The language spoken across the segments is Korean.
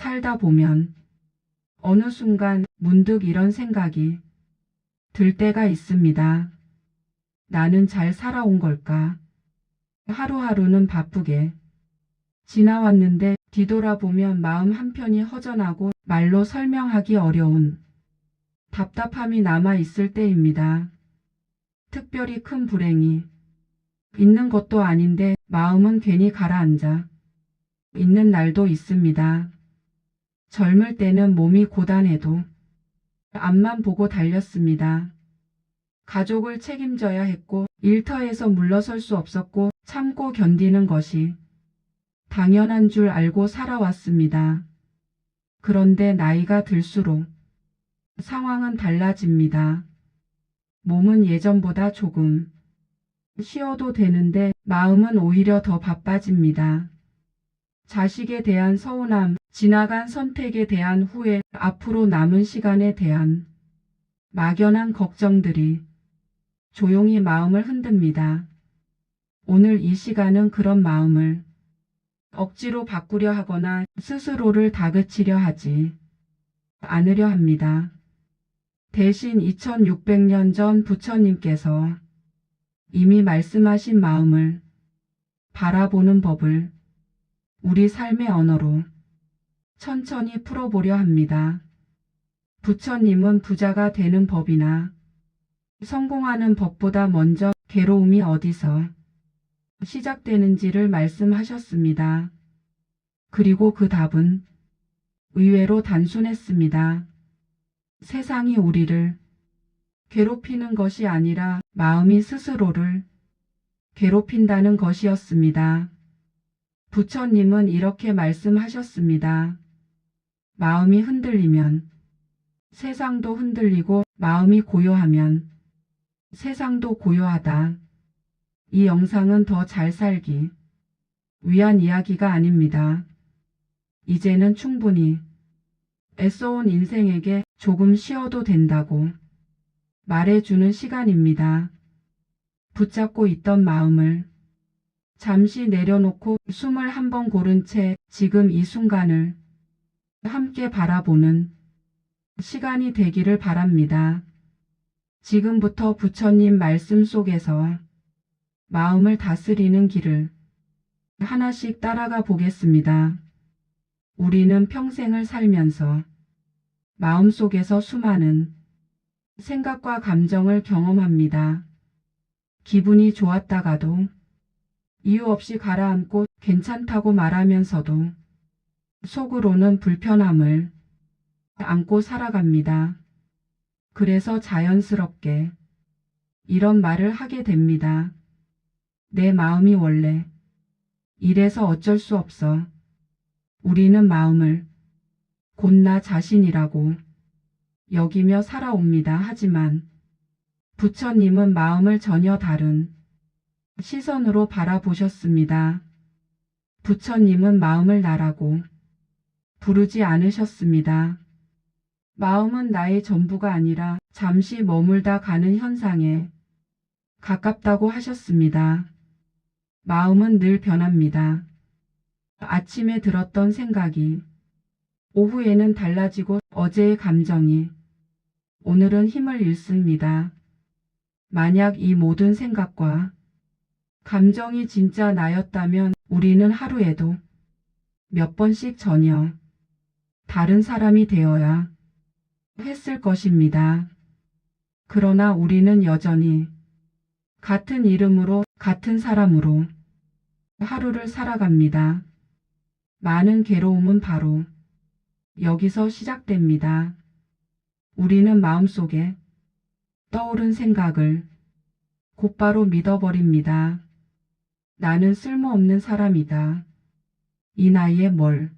살다 보면 어느 순간 문득 이런 생각이 들 때가 있습니다. 나는 잘 살아온 걸까? 하루하루는 바쁘게 지나왔는데 뒤돌아보면 마음 한편이 허전하고 말로 설명하기 어려운 답답함이 남아 있을 때입니다. 특별히 큰 불행이 있는 것도 아닌데 마음은 괜히 가라앉아 있는 날도 있습니다. 젊을 때는 몸이 고단해도 앞만 보고 달렸습니다. 가족을 책임져야 했고 일터에서 물러설 수 없었고 참고 견디는 것이 당연한 줄 알고 살아왔습니다. 그런데 나이가 들수록 상황은 달라집니다. 몸은 예전보다 조금 쉬어도 되는데 마음은 오히려 더 바빠집니다. 자식에 대한 서운함, 지나간 선택에 대한 후회, 앞으로 남은 시간에 대한 막연한 걱정들이 조용히 마음을 흔듭니다. 오늘 이 시간은 그런 마음을 억지로 바꾸려 하거나 스스로를 다그치려 하지 않으려 합니다. 대신 2600년 전 부처님께서 이미 말씀하신 마음을 바라보는 법을 우리 삶의 언어로 천천히 풀어보려 합니다. 부처님은 부자가 되는 법이나 성공하는 법보다 먼저 괴로움이 어디서 시작되는지를 말씀하셨습니다. 그리고 그 답은 의외로 단순했습니다. 세상이 우리를 괴롭히는 것이 아니라 마음이 스스로를 괴롭힌다는 것이었습니다. 부처님은 이렇게 말씀하셨습니다. 마음이 흔들리면 세상도 흔들리고 마음이 고요하면 세상도 고요하다. 이 영상은 더 잘 살기 위한 이야기가 아닙니다. 이제는 충분히 애써온 인생에게 조금 쉬어도 된다고 말해주는 시간입니다. 붙잡고 있던 마음을 잠시 내려놓고 숨을 한번 고른 채 지금 이 순간을 함께 바라보는 시간이 되기를 바랍니다. 지금부터 부처님 말씀 속에서 마음을 다스리는 길을 하나씩 따라가 보겠습니다. 우리는 평생을 살면서 마음속에서 수많은 생각과 감정을 경험합니다. 기분이 좋았다가도 이유 없이 가라앉고 괜찮다고 말하면서도 속으로는 불편함을 안고 살아갑니다. 그래서 자연스럽게 이런 말을 하게 됩니다. 내 마음이 원래 이래서 어쩔 수 없어. 우리는 마음을 곧 나 자신이라고 여기며 살아옵니다. 하지만 부처님은 마음을 전혀 다른 시선으로 바라보셨습니다. 부처님은 마음을 나라고 부르지 않으셨습니다. 마음은 나의 전부가 아니라 잠시 머물다 가는 현상에 가깝다고 하셨습니다. 마음은 늘 변합니다. 아침에 들었던 생각이 오후에는 달라지고 어제의 감정이 오늘은 힘을 잃습니다. 만약 이 모든 생각과 감정이 진짜 나였다면 우리는 하루에도 몇 번씩 전혀 다른 사람이 되어야 했을 것입니다. 그러나 우리는 여전히 같은 이름으로 같은 사람으로 하루를 살아갑니다. 많은 괴로움은 바로 여기서 시작됩니다. 우리는 마음속에 떠오른 생각을 곧바로 믿어버립니다. 나는 쓸모없는 사람이다. 이 나이에 뭘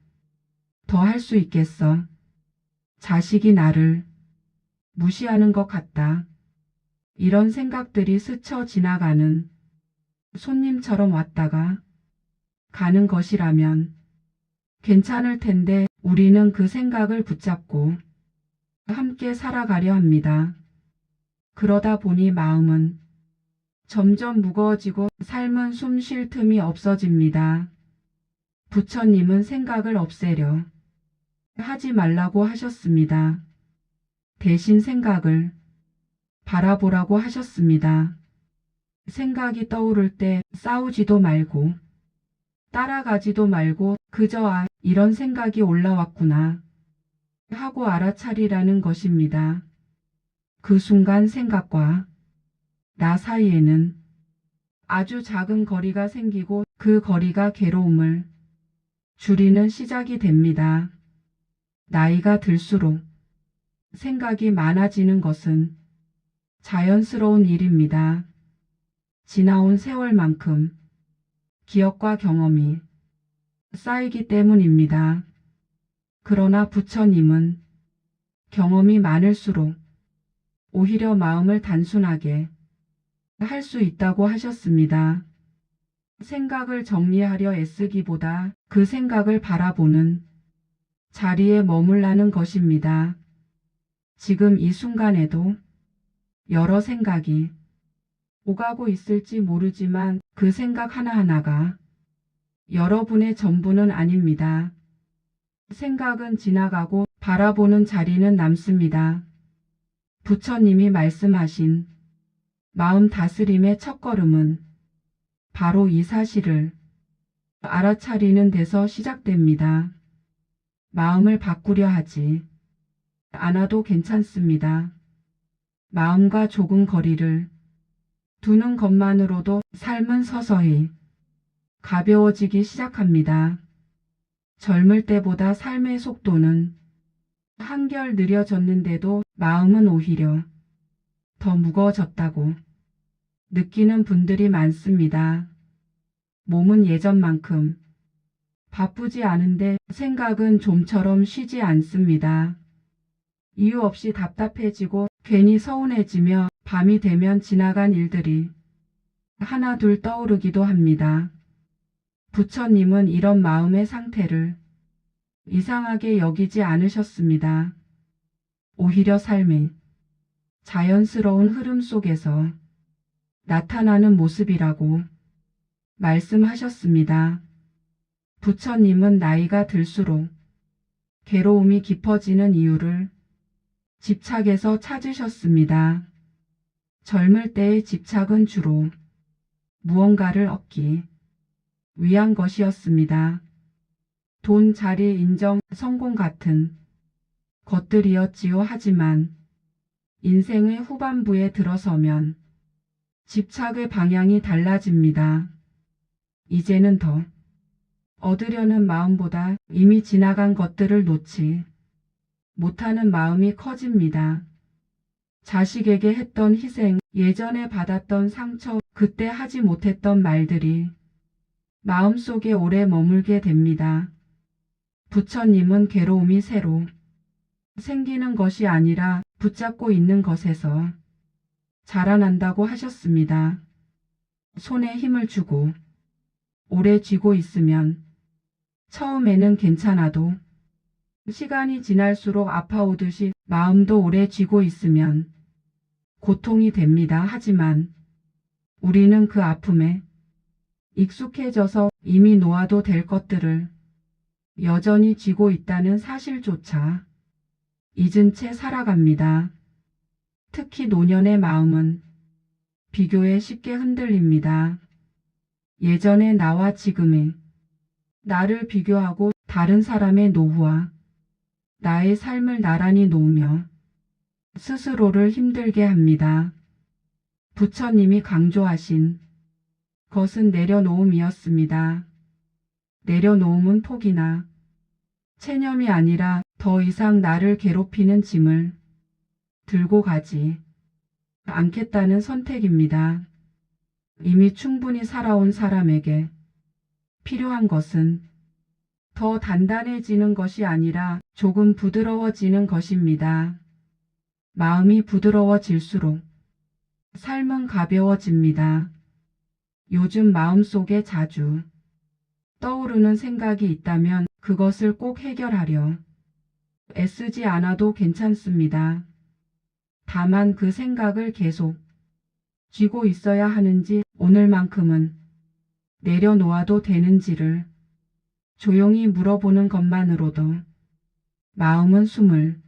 더 할 수 있겠어. 자식이 나를 무시하는 것 같다. 이런 생각들이 스쳐 지나가는 손님처럼 왔다가 가는 것이라면 괜찮을 텐데 우리는 그 생각을 붙잡고 함께 살아가려 합니다. 그러다 보니 마음은 점점 무거워지고 삶은 숨 쉴 틈이 없어집니다. 부처님은 생각을 없애려 하지 말라고 하셨습니다. 대신 생각을 바라보라고 하셨습니다. 생각이 떠오를 때 싸우지도 말고 따라가지도 말고 그저 이런 생각이 올라왔구나 하고 알아차리라는 것입니다. 그 순간 생각과 나 사이에는 아주 작은 거리가 생기고 그 거리가 괴로움을 줄이는 시작이 됩니다. 나이가 들수록 생각이 많아지는 것은 자연스러운 일입니다. 지나온 세월만큼 기억과 경험이 쌓이기 때문입니다. 그러나 부처님은 경험이 많을수록 오히려 마음을 단순하게 할 수 있다고 하셨습니다. 생각을 정리하려 애쓰기보다 그 생각을 바라보는 자리에 머물라는 것입니다. 지금 이 순간에도 여러 생각이 오가고 있을지 모르지만 그 생각 하나하나가 여러분의 전부는 아닙니다. 생각은 지나가고 바라보는 자리는 남습니다. 부처님이 말씀하신 마음 다스림의 첫걸음은 바로 이 사실을 알아차리는 데서 시작됩니다. 마음을 바꾸려 하지 않아도 괜찮습니다. 마음과 조금 거리를 두는 것만으로도 삶은 서서히 가벼워지기 시작합니다. 젊을 때보다 삶의 속도는 한결 느려졌는데도 마음은 오히려 더 무거워졌다고 느끼는 분들이 많습니다. 몸은 예전만큼 바쁘지 않은데 생각은 좀처럼 쉬지 않습니다. 이유 없이 답답해지고 괜히 서운해지며 밤이 되면 지나간 일들이 하나 둘 떠오르기도 합니다. 부처님은 이런 마음의 상태를 이상하게 여기지 않으셨습니다. 오히려 삶의 자연스러운 흐름 속에서 나타나는 모습이라고 말씀하셨습니다. 부처님은 나이가 들수록 괴로움이 깊어지는 이유를 집착에서 찾으셨습니다. 젊을 때의 집착은 주로 무언가를 얻기 위한 것이었습니다. 돈, 자리, 인정, 성공 같은 것들이었지요. 하지만 인생의 후반부에 들어서면 집착의 방향이 달라집니다. 이제는 더 얻으려는 마음보다 이미 지나간 것들을 놓지 못하는 마음이 커집니다. 자식에게 했던 희생, 예전에 받았던 상처, 그때 하지 못했던 말들이 마음속에 오래 머물게 됩니다. 부처님은 괴로움이 새로 생기는 것이 아니라 붙잡고 있는 것에서 자라난다고 하셨습니다. 손에 힘을 주고 오래 쥐고 있으면 처음에는 괜찮아도 시간이 지날수록 아파오듯이 마음도 오래 쥐고 있으면 고통이 됩니다. 하지만 우리는 그 아픔에 익숙해져서 이미 놓아도 될 것들을 여전히 쥐고 있다는 사실조차 잊은 채 살아갑니다. 특히 노년의 마음은 비교에 쉽게 흔들립니다. 예전의 나와 지금의 나를 비교하고 다른 사람의 노후와 나의 삶을 나란히 놓으며 스스로를 힘들게 합니다. 부처님이 강조하신 것은 내려놓음이었습니다. 내려놓음은 포기나 체념이 아니라 더 이상 나를 괴롭히는 짐을 들고 가지 않겠다는 선택입니다. 이미 충분히 살아온 사람에게 필요한 것은 더 단단해지는 것이 아니라 조금 부드러워지는 것입니다. 마음이 부드러워질수록 삶은 가벼워집니다. 요즘 마음속에 자주 떠오르는 생각이 있다면 그것을 꼭 해결하려 애쓰지 않아도 괜찮습니다. 다만 그 생각을 계속 쥐고 있어야 하는지, 오늘만큼은 내려놓아도 되는지를 조용히 물어보는 것만으로도 마음은 숨을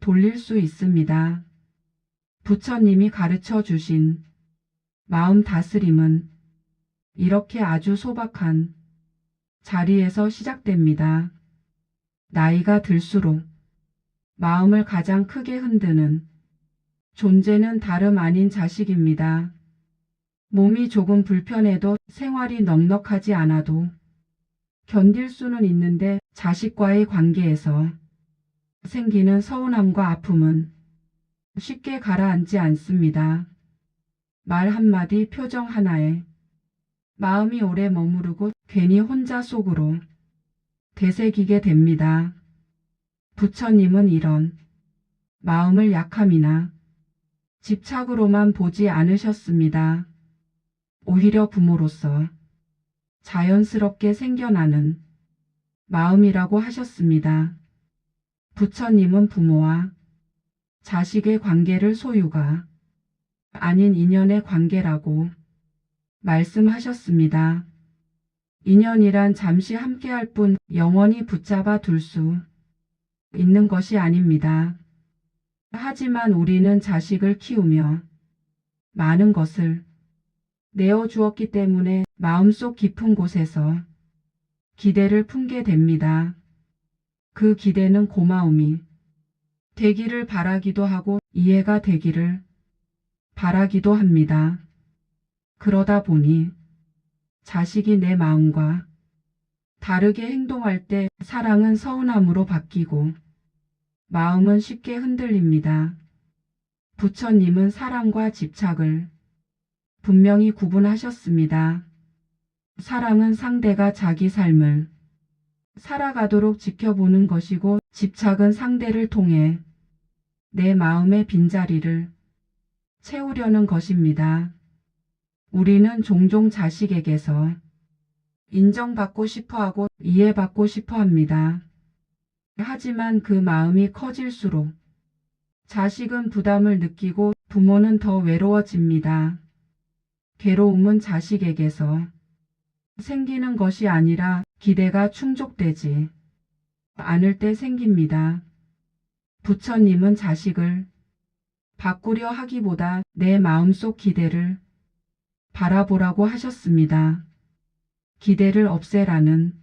돌릴 수 있습니다. 부처님이 가르쳐 주신 마음 다스림은 이렇게 아주 소박한 자리에서 시작됩니다. 나이가 들수록 마음을 가장 크게 흔드는 존재는 다름 아닌 자식입니다. 몸이 조금 불편해도 생활이 넉넉하지 않아도 견딜 수는 있는데 자식과의 관계에서 생기는 서운함과 아픔은 쉽게 가라앉지 않습니다. 말 한마디 표정 하나에 마음이 오래 머무르고 괜히 혼자 속으로 되새기게 됩니다. 부처님은 이런 마음을 약함이나 집착으로만 보지 않으셨습니다. 오히려 부모로서 자연스럽게 생겨나는 마음이라고 하셨습니다. 부처님은 부모와 자식의 관계를 소유가 아닌 인연의 관계라고 말씀하셨습니다. 인연이란 잠시 함께할 뿐 영원히 붙잡아 둘 수 있는 것이 아닙니다. 하지만 우리는 자식을 키우며 많은 것을 내어주었기 때문에 마음속 깊은 곳에서 기대를 품게 됩니다. 그 기대는 고마움이 되기를 바라기도 하고 이해가 되기를 바라기도 합니다. 그러다 보니 자식이 내 마음과 다르게 행동할 때 사랑은 서운함으로 바뀌고 마음은 쉽게 흔들립니다. 부처님은 사랑과 집착을 분명히 구분하셨습니다. 사랑은 상대가 자기 삶을 살아가도록 지켜보는 것이고 집착은 상대를 통해 내 마음의 빈자리를 채우려는 것입니다. 우리는 종종 자식에게서 인정받고 싶어하고 이해받고 싶어합니다. 하지만 그 마음이 커질수록 자식은 부담을 느끼고 부모는 더 외로워집니다. 괴로움은 자식에게서 생기는 것이 아니라 기대가 충족되지 않을 때 생깁니다. 부처님은 자식을 바꾸려 하기보다 내 마음속 기대를 바라보라고 하셨습니다. 기대를 없애라는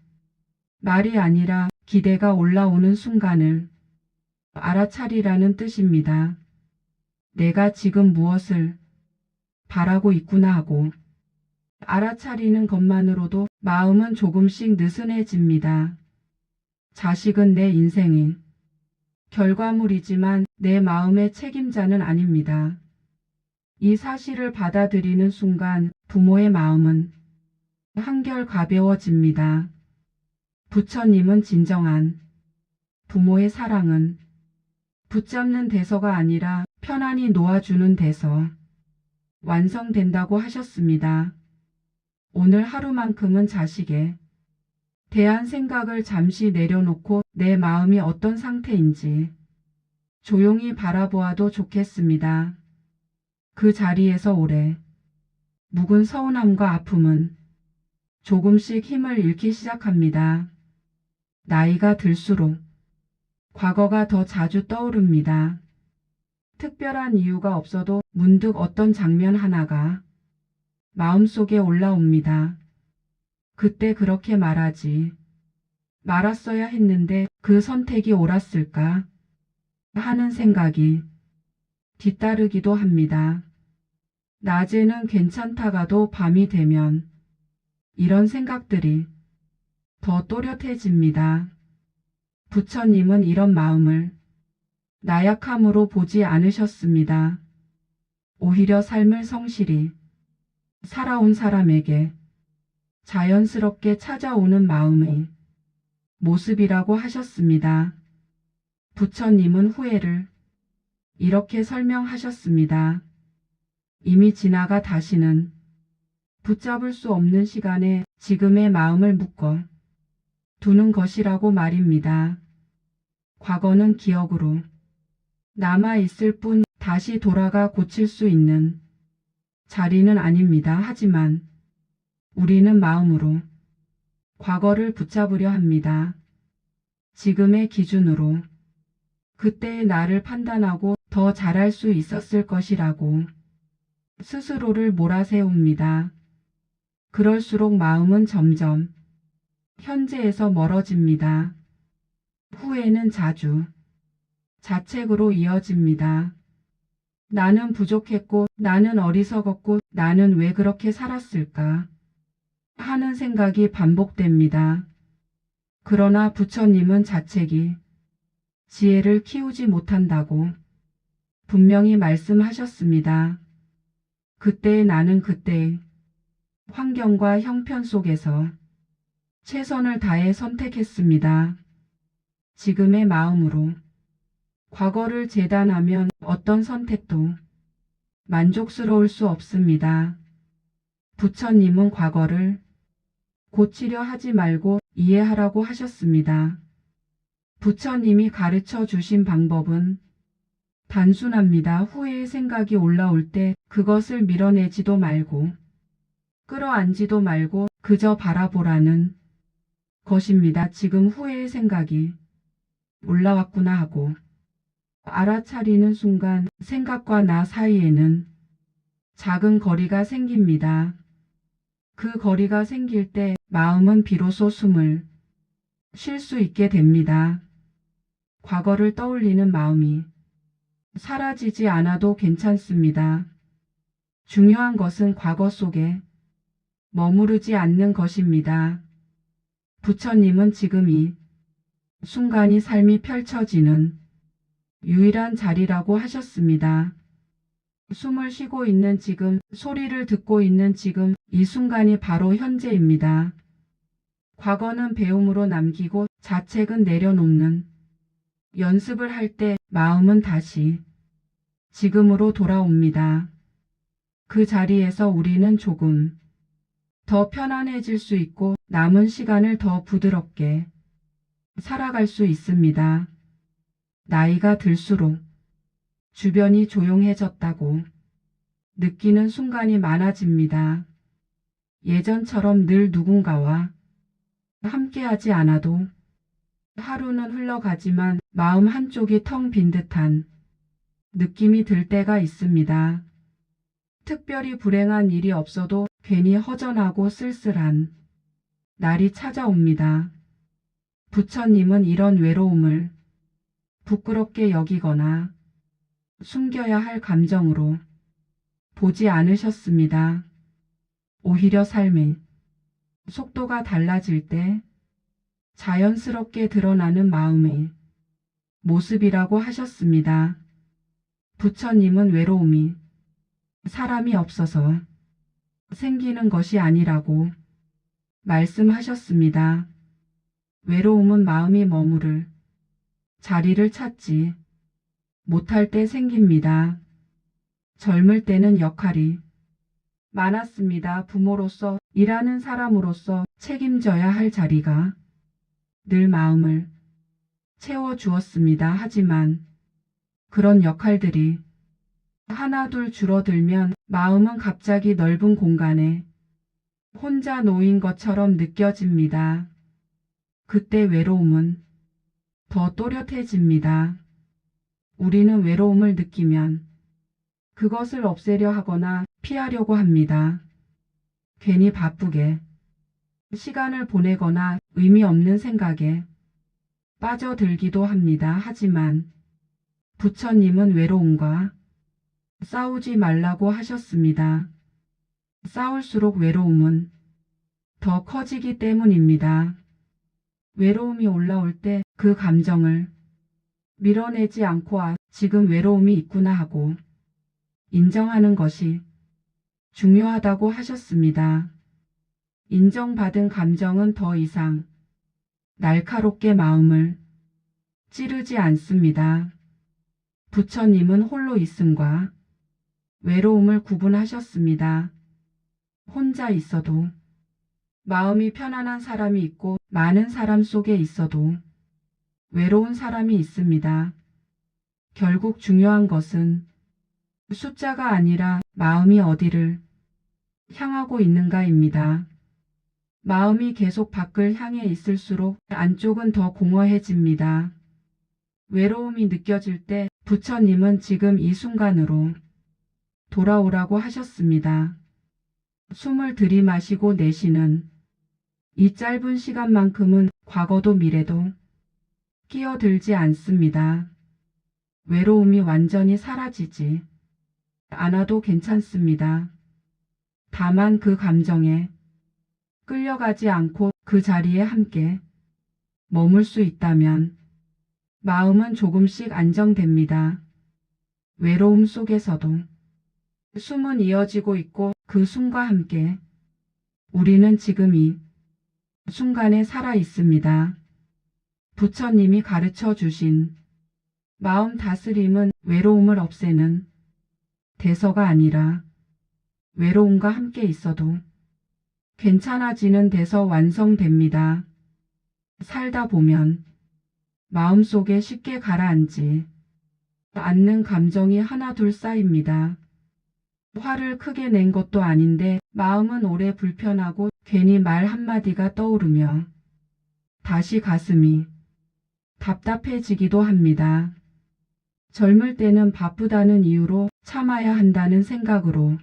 말이 아니라 기대가 올라오는 순간을 알아차리라는 뜻입니다. 내가 지금 무엇을 바라고 있구나 하고 알아차리는 것만으로도 마음은 조금씩 느슨해집니다. 자식은 내 인생의 결과물이지만 내 마음의 책임자는 아닙니다. 이 사실을 받아들이는 순간 부모의 마음은 한결 가벼워집니다. 부처님은 진정한 부모의 사랑은 붙잡는 데서가 아니라 편안히 놓아주는 데서 완성된다고 하셨습니다. 오늘 하루만큼은 자식에 대한 생각을 잠시 내려놓고 내 마음이 어떤 상태인지 조용히 바라보아도 좋겠습니다. 그 자리에서 오래 묵은 서운함과 아픔은 조금씩 힘을 잃기 시작합니다. 나이가 들수록 과거가 더 자주 떠오릅니다. 특별한 이유가 없어도 문득 어떤 장면 하나가 마음속에 올라옵니다. 그때 그렇게 말하지 말았어야 했는데 그 선택이 옳았을까 하는 생각이 뒤따르기도 합니다. 낮에는 괜찮다가도 밤이 되면 이런 생각들이 더 또렷해집니다. 부처님은 이런 마음을 나약함으로 보지 않으셨습니다. 오히려 삶을 성실히 살아온 사람에게 자연스럽게 찾아오는 마음의 모습이라고 하셨습니다. 부처님은 후회를 이렇게 설명하셨습니다. 이미 지나가 다시는 붙잡을 수 없는 시간에 지금의 마음을 묶어 두는 것이라고 말입니다. 과거는 기억으로 남아있을 뿐 다시 돌아가 고칠 수 있는 자리는 아닙니다. 하지만 우리는 마음으로 과거를 붙잡으려 합니다. 지금의 기준으로 그때의 나를 판단하고 더 잘할 수 있었을 것이라고 스스로를 몰아세웁니다. 그럴수록 마음은 점점 현재에서 멀어집니다. 후회는 자주 자책으로 이어집니다. 나는 부족했고, 나는 어리석었고, 나는 왜 그렇게 살았을까 하는 생각이 반복됩니다. 그러나 부처님은 자책이 지혜를 키우지 못한다고 분명히 말씀하셨습니다. 그때의 나는 그때의 환경과 형편 속에서 최선을 다해 선택했습니다. 지금의 마음으로 과거를 재단하면 어떤 선택도 만족스러울 수 없습니다. 부처님은 과거를 고치려 하지 말고 이해하라고 하셨습니다. 부처님이 가르쳐 주신 방법은 단순합니다. 후회의 생각이 올라올 때 그것을 밀어내지도 말고 끌어안지도 말고 그저 바라보라는 것입니다. 지금 후회의 생각이 올라왔구나 하고 알아차리는 순간 생각과 나 사이에는 작은 거리가 생깁니다. 그 거리가 생길 때 마음은 비로소 숨을 쉴 수 있게 됩니다. 과거를 떠올리는 마음이 사라지지 않아도 괜찮습니다. 중요한 것은 과거 속에 머무르지 않는 것입니다. 부처님은 지금 이 순간이 삶이 펼쳐지는 유일한 자리라고 하셨습니다. 숨을 쉬고 있는 지금, 소리를 듣고 있는 지금, 이 순간이 바로 현재입니다. 과거는 배움으로 남기고 자책은 내려놓는 연습을 할 때 마음은 다시 지금으로 돌아옵니다. 그 자리에서 우리는 조금 더 편안해질 수 있고 남은 시간을 더 부드럽게 살아갈 수 있습니다. 나이가 들수록 주변이 조용해졌다고 느끼는 순간이 많아집니다. 예전처럼 늘 누군가와 함께하지 않아도 하루는 흘러가지만 마음 한쪽이 텅 빈 듯한 느낌이 들 때가 있습니다. 특별히 불행한 일이 없어도 괜히 허전하고 쓸쓸한 날이 찾아옵니다. 부처님은 이런 외로움을 부끄럽게 여기거나 숨겨야 할 감정으로 보지 않으셨습니다. 오히려 삶의 속도가 달라질 때 자연스럽게 드러나는 마음의 모습이라고 하셨습니다. 부처님은 외로움이 사람이 없어서 생기는 것이 아니라고 말씀하셨습니다. 외로움은 마음이 머무를 자리를 찾지 못할 때 생깁니다. 젊을 때는 역할이 많았습니다. 부모로서, 일하는 사람으로서 책임져야 할 자리가 늘 마음을 채워주었습니다. 하지만 그런 역할들이 하나둘 줄어들면 마음은 갑자기 넓은 공간에 혼자 놓인 것처럼 느껴집니다. 그때 외로움은 더 또렷해집니다. 우리는 외로움을 느끼면 그것을 없애려 하거나 피하려고 합니다. 괜히 바쁘게 시간을 보내거나 의미 없는 생각에 빠져들기도 합니다. 하지만 부처님은 외로움과 싸우지 말라고 하셨습니다. 싸울수록 외로움은 더 커지기 때문입니다. 외로움이 올라올 때 그 감정을 밀어내지 않고 지금 외로움이 있구나 하고 인정하는 것이 중요하다고 하셨습니다. 인정받은 감정은 더 이상 날카롭게 마음을 찌르지 않습니다. 부처님은 홀로 있음과 외로움을 구분하셨습니다. 혼자 있어도 마음이 편안한 사람이 있고 많은 사람 속에 있어도 외로운 사람이 있습니다. 결국 중요한 것은 숫자가 아니라 마음이 어디를 향하고 있는가입니다. 마음이 계속 밖을 향해 있을수록 안쪽은 더 공허해집니다. 외로움이 느껴질 때 부처님은 지금 이 순간으로 돌아오라고 하셨습니다. 숨을 들이마시고 내쉬는 이 짧은 시간만큼은 과거도 미래도 끼어들지 않습니다. 외로움이 완전히 사라지지 않아도 괜찮습니다. 다만 그 감정에 끌려가지 않고 그 자리에 함께 머물 수 있다면 마음은 조금씩 안정됩니다. 외로움 속에서도 숨은 이어지고 있고 그 숨과 함께 우리는 지금 이 순간에 살아 있습니다. 부처님이 가르쳐 주신 마음 다스림은 외로움을 없애는 대서가 아니라 외로움과 함께 있어도 괜찮아지는 데서 완성됩니다. 살다 보면 마음속에 쉽게 가라앉지 않는 감정이 하나둘 쌓입니다. 화를 크게 낸 것도 아닌데 마음은 오래 불편하고 괜히 말 한마디가 떠오르며 다시 가슴이 답답해지기도 합니다. 젊을 때는 바쁘다는 이유로 참아야 한다는 생각으로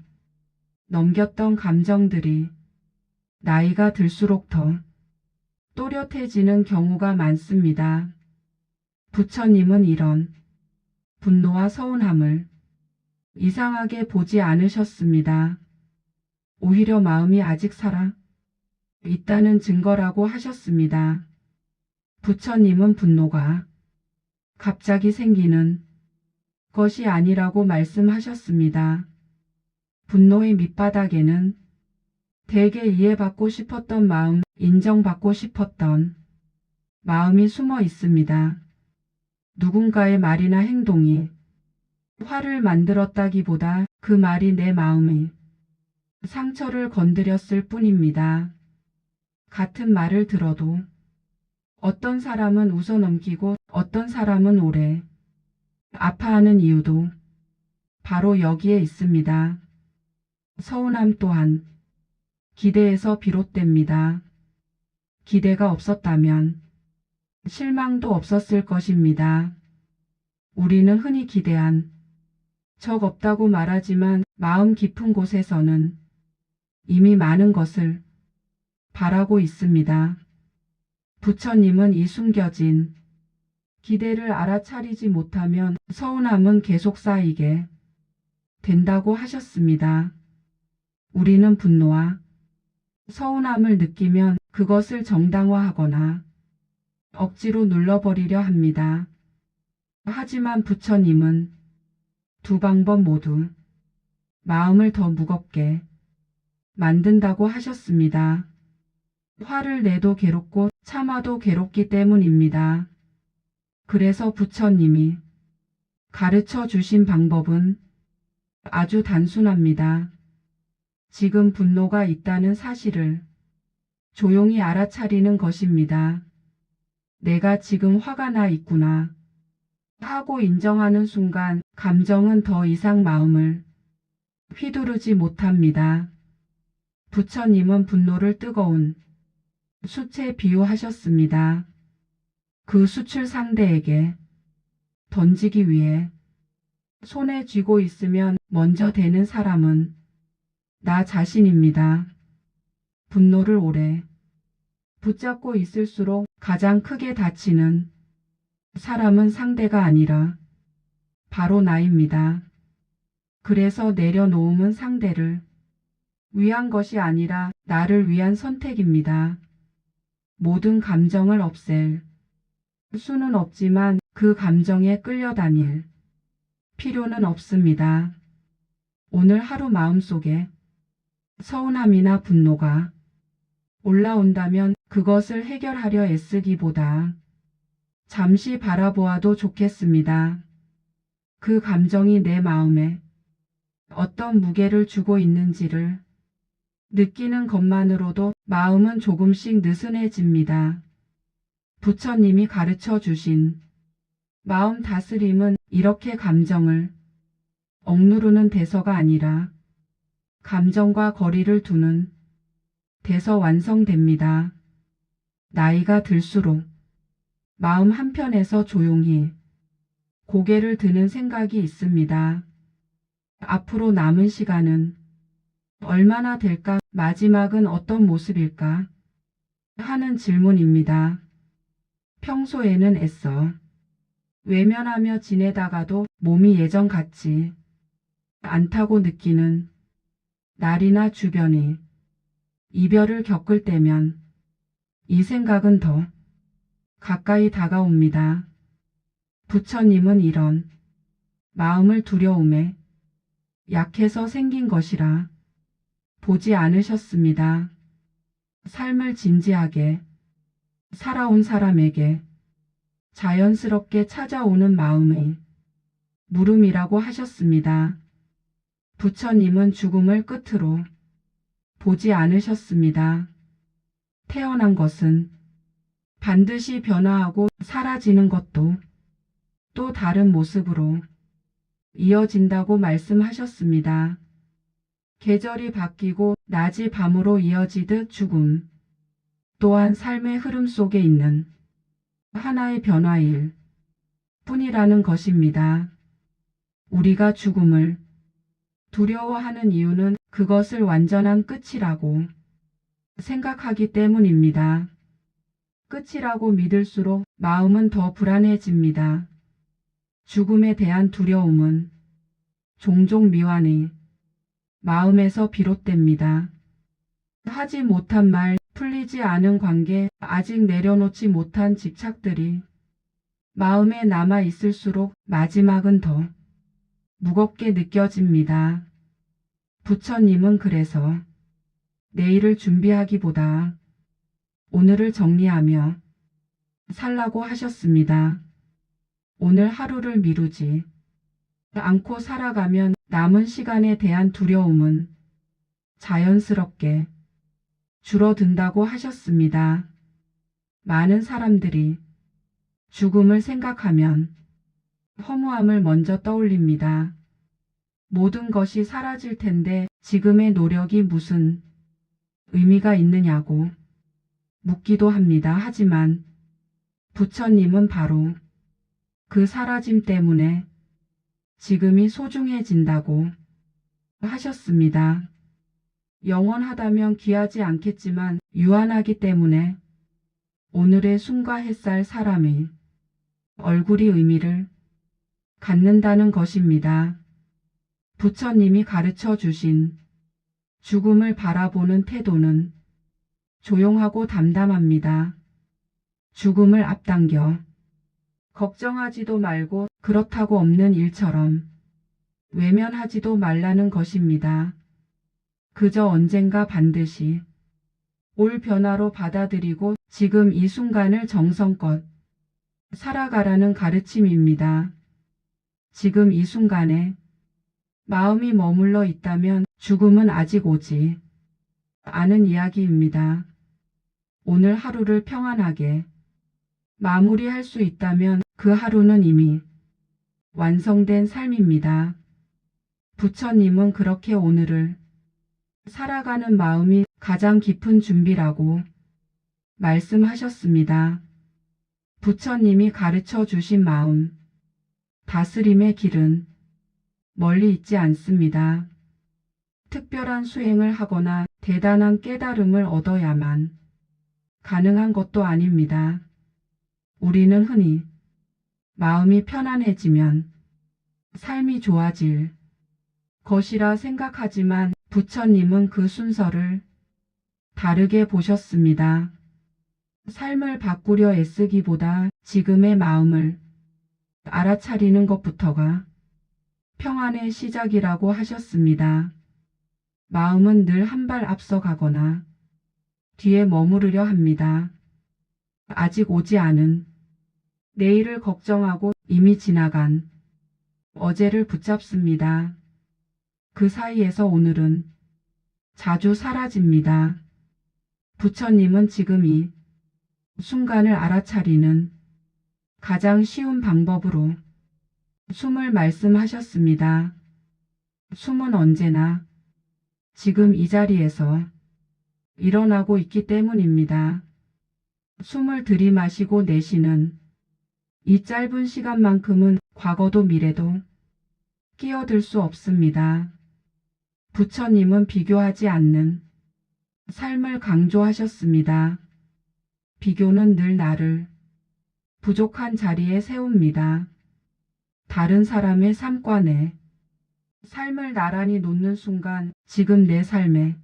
넘겼던 감정들이 나이가 들수록 더 또렷해지는 경우가 많습니다. 부처님은 이런 분노와 서운함을 이상하게 보지 않으셨습니다. 오히려 마음이 아직 살아 있다는 증거라고 하셨습니다. 부처님은 분노가 갑자기 생기는 것이 아니라고 말씀하셨습니다. 분노의 밑바닥에는 대개 이해받고 싶었던 마음, 인정받고 싶었던 마음이 숨어 있습니다. 누군가의 말이나 행동이 화를 만들었다기보다 그 말이 내 마음에 상처를 건드렸을 뿐입니다. 같은 말을 들어도 어떤 사람은 웃어넘기고 어떤 사람은 오래 아파하는 이유도 바로 여기에 있습니다. 서운함 또한 기대에서 비롯됩니다. 기대가 없었다면 실망도 없었을 것입니다. 우리는 흔히 기대한 적 없다고 말하지만 마음 깊은 곳에서는 이미 많은 것을 바라고 있습니다. 부처님은 이 숨겨진 기대를 알아차리지 못하면 서운함은 계속 쌓이게 된다고 하셨습니다. 우리는 분노와 서운함을 느끼면 그것을 정당화하거나 억지로 눌러버리려 합니다. 하지만 부처님은 두 방법 모두 마음을 더 무겁게 만든다고 하셨습니다. 화를 내도 괴롭고 참아도 괴롭기 때문입니다. 그래서 부처님이 가르쳐 주신 방법은 아주 단순합니다. 지금 분노가 있다는 사실을 조용히 알아차리는 것입니다. 내가 지금 화가 나 있구나 하고 인정하는 순간 감정은 더 이상 마음을 휘두르지 못합니다. 부처님은 분노를 뜨거운 숯에 비유하셨습니다. 그 숯을 상대에게 던지기 위해 손에 쥐고 있으면 먼저 대는 사람은 나 자신입니다. 분노를 오래 붙잡고 있을수록 가장 크게 다치는 사람은 상대가 아니라 바로 나입니다. 그래서 내려놓음은 상대를 위한 것이 아니라 나를 위한 선택입니다. 모든 감정을 없앨 수는 없지만 그 감정에 끌려다닐 필요는 없습니다. 오늘 하루 마음속에 서운함이나 분노가 올라온다면 그것을 해결하려 애쓰기보다 잠시 바라보아도 좋겠습니다. 그 감정이 내 마음에 어떤 무게를 주고 있는지를 느끼는 것만으로도 마음은 조금씩 느슨해집니다. 부처님이 가르쳐 주신 마음 다스림은 이렇게 감정을 억누르는 대서가 아니라 감정과 거리를 두는 돼서 완성됩니다. 나이가 들수록 마음 한편에서 조용히 고개를 드는 생각이 있습니다. 앞으로 남은 시간은 얼마나 될까? 마지막은 어떤 모습일까? 하는 질문입니다. 평소에는 애써 외면하며 지내다가도 몸이 예전 같지 않다고 느끼는 날이나 주변이 이별을 겪을 때면 이 생각은 더 가까이 다가옵니다. 부처님은 이런 마음을 두려움에 약해서 생긴 것이라 보지 않으셨습니다. 삶을 진지하게 살아온 사람에게 자연스럽게 찾아오는 마음의 물음이라고 하셨습니다. 부처님은 죽음을 끝으로 보지 않으셨습니다. 태어난 것은 반드시 변화하고 사라지는 것도 또 다른 모습으로 이어진다고 말씀하셨습니다. 계절이 바뀌고 낮이 밤으로 이어지듯 죽음 또한 삶의 흐름 속에 있는 하나의 변화일 뿐이라는 것입니다. 우리가 죽음을 두려워하는 이유는 그것을 완전한 끝이라고 생각하기 때문입니다. 끝이라고 믿을수록 마음은 더 불안해집니다. 죽음에 대한 두려움은 종종 미완의 마음에서 비롯됩니다. 하지 못한 말, 풀리지 않은 관계, 아직 내려놓지 못한 집착들이 마음에 남아 있을수록 마지막은 더 무겁게 느껴집니다. 부처님은 그래서 내일을 준비하기보다 오늘을 정리하며 살라고 하셨습니다. 오늘 하루를 미루지 않고 살아가면 남은 시간에 대한 두려움은 자연스럽게 줄어든다고 하셨습니다. 많은 사람들이 죽음을 생각하면 허무함을 먼저 떠올립니다. 모든 것이 사라질 텐데 지금의 노력이 무슨 의미가 있느냐고 묻기도 합니다. 하지만 부처님은 바로 그 사라짐 때문에 지금이 소중해진다고 하셨습니다. 영원하다면 귀하지 않겠지만 유한하기 때문에 오늘의 숨과 햇살 사람의 얼굴이 의미를 갖는다는 것입니다. 부처님이 가르쳐 주신 죽음을 바라보는 태도는 조용하고 담담합니다. 죽음을 앞당겨 걱정하지도 말고 그렇다고 없는 일처럼 외면하지도 말라는 것입니다. 그저 언젠가 반드시 올 변화로 받아들이고 지금 이 순간을 정성껏 살아가라는 가르침입니다. 지금 이 순간에 마음이 머물러 있다면 죽음은 아직 오지 않은 이야기입니다. 오늘 하루를 평안하게 마무리할 수 있다면 그 하루는 이미 완성된 삶입니다. 부처님은 그렇게 오늘을 살아가는 마음이 가장 깊은 준비라고 말씀하셨습니다. 부처님이 가르쳐 주신 마음 다스림의 길은 멀리 있지 않습니다. 특별한 수행을 하거나 대단한 깨달음을 얻어야만 가능한 것도 아닙니다. 우리는 흔히 마음이 편안해지면 삶이 좋아질 것이라 생각하지만 부처님은 그 순서를 다르게 보셨습니다. 삶을 바꾸려 애쓰기보다 지금의 마음을 알아차리는 것부터가 평안의 시작이라고 하셨습니다. 마음은 늘 한 발 앞서가거나 뒤에 머무르려 합니다. 아직 오지 않은 내일을 걱정하고 이미 지나간 어제를 붙잡습니다. 그 사이에서 오늘은 자주 사라집니다. 부처님은 지금 이 순간을 알아차리는 가장 쉬운 방법으로 숨을 말씀하셨습니다. 숨은 언제나 지금 이 자리에서 일어나고 있기 때문입니다. 숨을 들이마시고 내쉬는 이 짧은 시간만큼은 과거도 미래도 끼어들 수 없습니다. 부처님은 비교하지 않는 삶을 강조하셨습니다. 비교는 늘 나를 부족한 자리에 세웁니다. 다른 사람의 삶과 내 삶을 나란히 놓는 순간 지금 내 삶에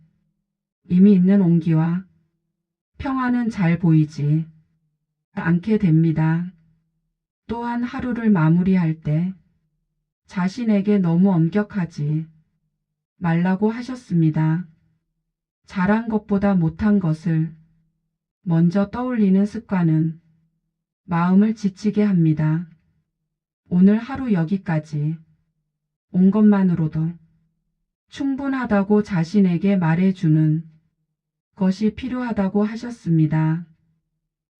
이미 있는 온기와 평화는 잘 보이지 않게 됩니다. 또한 하루를 마무리할 때 자신에게 너무 엄격하지 말라고 하셨습니다. 잘한 것보다 못한 것을 먼저 떠올리는 습관은 마음을 지치게 합니다. 오늘 하루 여기까지 온 것만으로도 충분하다고 자신에게 말해주는 것이 필요하다고 하셨습니다.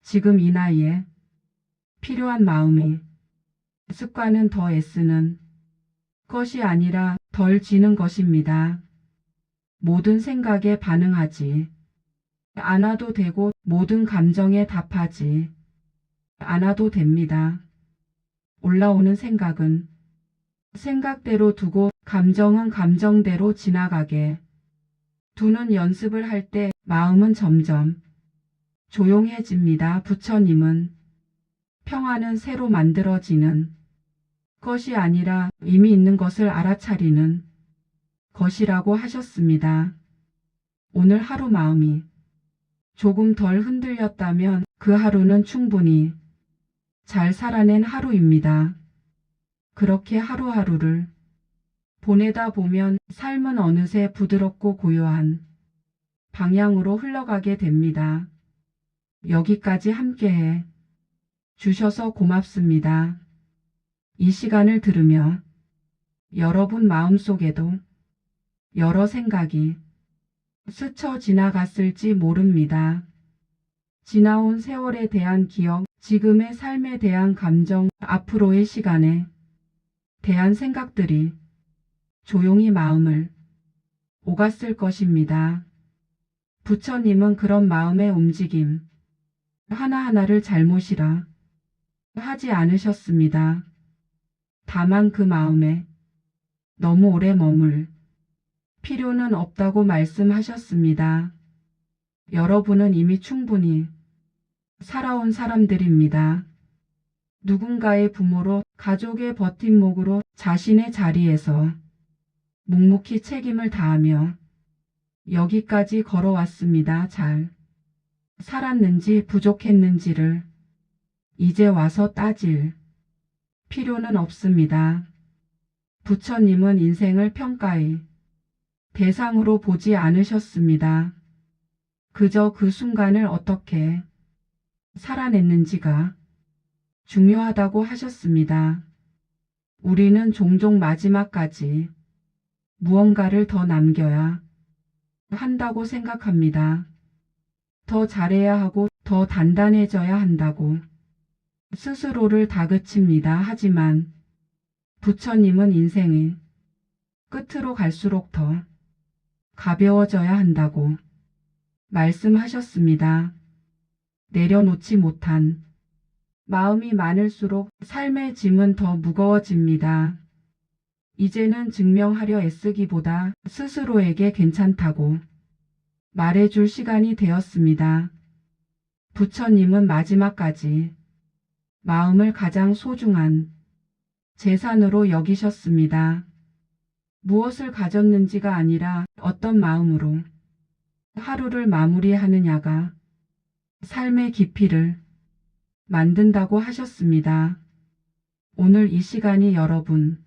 지금 이 나이에 필요한 마음이 습관은 더 애쓰는 것이 아니라 덜 지는 것입니다. 모든 생각에 반응하지 않아도 되고 모든 감정에 답하지 않아도 됩니다. 올라오는 생각은 생각대로 두고 감정은 감정대로 지나가게 두는 연습을 할 때 마음은 점점 조용해집니다. 부처님은 평화는 새로 만들어지는 것이 아니라 이미 있는 것을 알아차리는 것이라고 하셨습니다. 오늘 하루 마음이 조금 덜 흔들렸다면 그 하루는 충분히 잘 살아낸 하루입니다. 그렇게 하루하루를 보내다 보면 삶은 어느새 부드럽고 고요한 방향으로 흘러가게 됩니다. 여기까지 함께해 주셔서 고맙습니다. 이 시간을 들으며 여러분 마음속에도 여러 생각이 스쳐 지나갔을지 모릅니다. 지나온 세월에 대한 기억, 지금의 삶에 대한 감정, 앞으로의 시간에 대한 생각들이 조용히 마음을 오갔을 것입니다. 부처님은 그런 마음의 움직임 하나하나를 잘못이라 하지 않으셨습니다. 다만 그 마음에 너무 오래 머물 필요는 없다고 말씀하셨습니다. 여러분은 이미 충분히 살아온 사람들입니다. 누군가의 부모로, 가족의 버팀목으로 자신의 자리에서 묵묵히 책임을 다하며 여기까지 걸어왔습니다. 잘 살았는지 부족했는지를 이제 와서 따질 필요는 없습니다. 부처님은 인생을 평가의 대상으로 보지 않으셨습니다. 그저 그 순간을 어떻게 살아냈는지가 중요하다고 하셨습니다. 우리는 종종 마지막까지 무언가를 더 남겨야 한다고 생각합니다. 더 잘해야 하고 더 단단해져야 한다고 스스로를 다그칩니다. 하지만 부처님은 인생의 끝으로 갈수록 더 가벼워져야 한다고 말씀하셨습니다. 내려놓지 못한 마음이 많을수록 삶의 짐은 더 무거워집니다. 이제는 증명하려 애쓰기보다 스스로에게 괜찮다고 말해줄 시간이 되었습니다. 부처님은 마지막까지 마음을 가장 소중한 재산으로 여기셨습니다. 무엇을 가졌는지가 아니라 어떤 마음으로 하루를 마무리하느냐가 삶의 깊이를 만든다고 하셨습니다. 오늘 이 시간이 여러분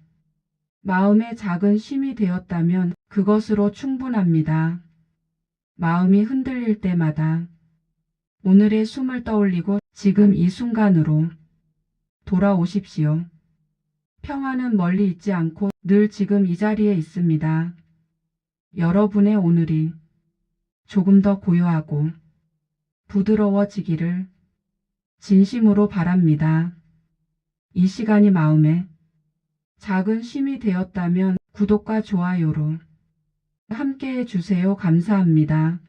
마음의 작은 쉼이 되었다면 그것으로 충분합니다. 마음이 흔들릴 때마다 오늘의 숨을 떠올리고 지금 이 순간으로 돌아오십시오. 평화는 멀리 있지 않고 늘 지금 이 자리에 있습니다. 여러분의 오늘이 조금 더 고요하고 부드러워지기를 진심으로 바랍니다. 이 시간이 마음에 작은 쉼이 되었다면 구독과 좋아요로 함께해 주세요. 감사합니다.